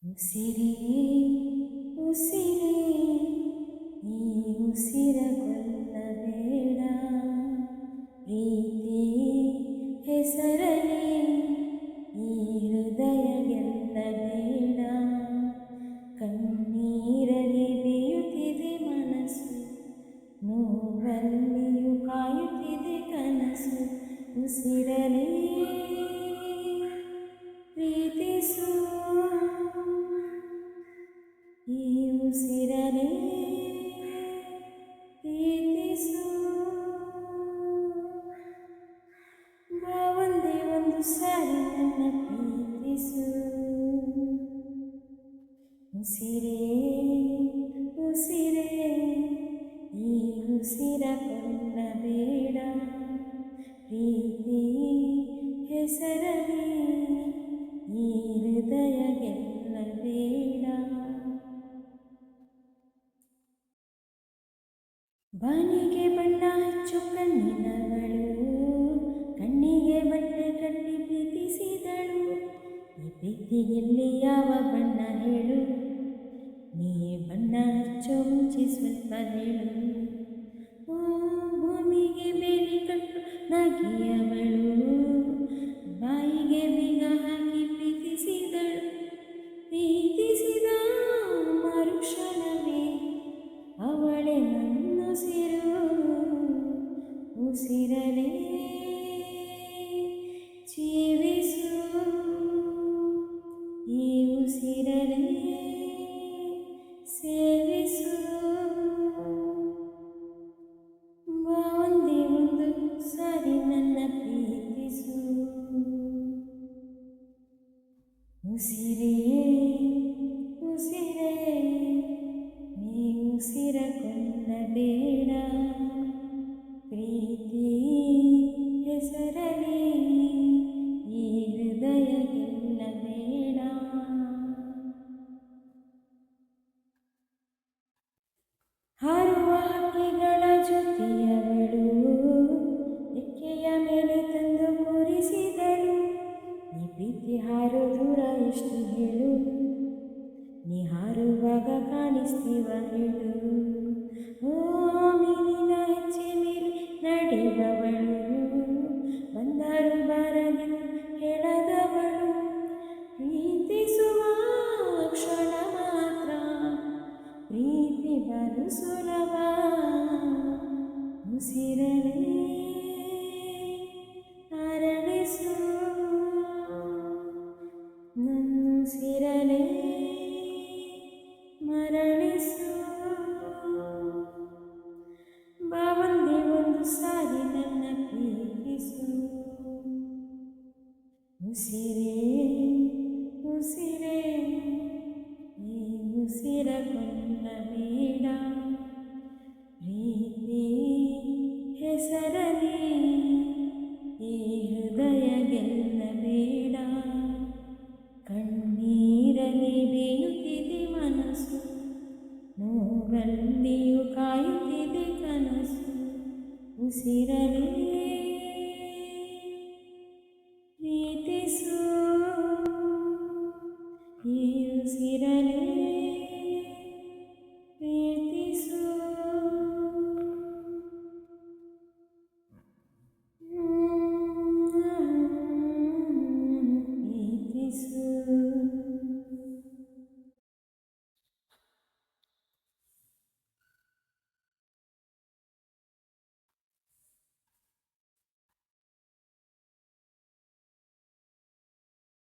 ಉಸಿರೇ ಉಸಿರೇ ಈ ಉಸಿರ ಕೊಲ್ಲಬೇಡ, ಪ್ರೀತಿ ಹೆಸರಲಿ ಈ ಹೃದಯ ಗೆಲ್ಲಬೇಡ. ಕಣ್ಣೀರಲಿ ಬೇಯುತ್ತಿದೆ ಮನಸ್ಸು, ನೋವಲ್ಲಿಯೂ ಕಾಯುತ್ತಿದೆ ಕನಸು. ಉಸಿರಲಿ ಪ್ರೀತಿಸು, ಈ ಉಸಿರಲಿ ಪ್ರೀತಿಸು. ಬಾ ಒಂದೇ ಒಂದು ಸಾರಿ ನನ್ನ ಪ್ರೀತಿಸು. ಉಸಿರೇ ಉಸಿರೇ ಈ ಉಸಿರ ಕೊಲ್ಲಬೇಡ, ಪ್ರೀತಿ ಹೆಸರಲಿ ಈ ಹೃದಯ ಗೆಲ್ಲಬೇಡ. ಬಾನಿಗೆ ಬಣ್ಣ ಹಚ್ಚು ಕಣ್ಣಿನವಳು, ಕಣ್ಣಿಗೆ ಬಟ್ಟೆ ಕಟ್ಟಿ ಪ್ರೀತಿಸಿದಳು. ಈ ಪ್ರೀತಿಗೆಲ್ಲಿ ಯಾವ ಬಣ್ಣ ಹೇಳು, ನೀ ಬಣ್ಣ ಹಚ್ಚೋ ಮುಂಚೆ ಸ್ವಲ್ಪ ಹೇಳು. ಓ ಭೂಮಿಗೆ ಬೇಲಿ ಕಟ್ಟು ನಗಿಯವಳು, ಬಾಯಿಗೆ ಬೀಗ ಹಾಕಿ ಪ್ರೀತಿಸಿದಳು. ಪ್ರೀತಿಸಿದ ಮರುಕ್ಷಣವೇ ಅವಳೇ ನನ್ನುಸಿರು. ಉಸಿರಲೇ ಜೀವಿಸು, ಈ ಉಸಿರಲೇ ಸೇವಿಸು. ಬಾ ಒಂದೇ ಒಂದು ಸಾರಿ ನನ್ನ ಪ್ರೀತಿಸು. ಉಸಿರೇ ಉಸಿರೇ ಈ ಉಸಿರ ಕೊಲ್ಲಬೇಡ, ಪ್ರೀತಿ ಹೆಸರಲಿ ಈ ಹೃದಯ ಗೆಲ್ಲಬೇಡ. ಹಾರುವ ಹಕ್ಕಿಗಳ ಜೊತೆಯವಳು, ರೆಕ್ಕೆಯ ಮೇಲೆ ತಂದು ಕೂರಿಸಿದಳು. ನೀ ಪ್ರೀತಿ ಹಾರೋ ದೂರ ಎಷ್ಟು ಹೇಳು, ನೀ ಹಾರುವಾಗ ಕಾಣಿಸ್ತೀವ ಹೇಳು. ಓ ಮೀನಿನ ಹೆಜ್ಜೆ ಮೇಲೆ ನಡೆಯುವವಳು, ಬಂದರು ಬಾರದಿತ್ತು ಹೇಳದವಳು. ಪ್ರೀತಿಸುವ ಕ್ಷಣ ಮಾತ್ರ ಪ್ರೀತಿ ಬಲು ಸುಲಭ. ಉಸಿರಲೇ ಅರಳಿಸು, ನನ್ನುಸಿರಲೇ ಮರಳಿಸು. ಬಾ ಒಂದೇ ಒಂದು ಸಾರಿ ನನ್ನ ಪ್ರೀತಿಸು. ಉಸಿರೇ ಉಸಿರೇ ಈ ಉಸಿರ ಕೊಲ್ಲಬೇಡ, ಪ್ರೀತಿ ಹೆಸರಲಿ ಈ ಹೃದಯ ಗೆಲ್ಲಬೇಡ. ಕಣ್ಣೀರಲಿ ಬೇಯುತ್ತಿದೆ ಮನಸ್ಸು, ನೋವಲ್ಲಿಯೂ ಕಾಯುತ್ತಿದೆ ಕನಸು. ಉಸಿರಲೇ ಪ್ರೀತಿಸು, ಈ ಉಸಿರಲೇ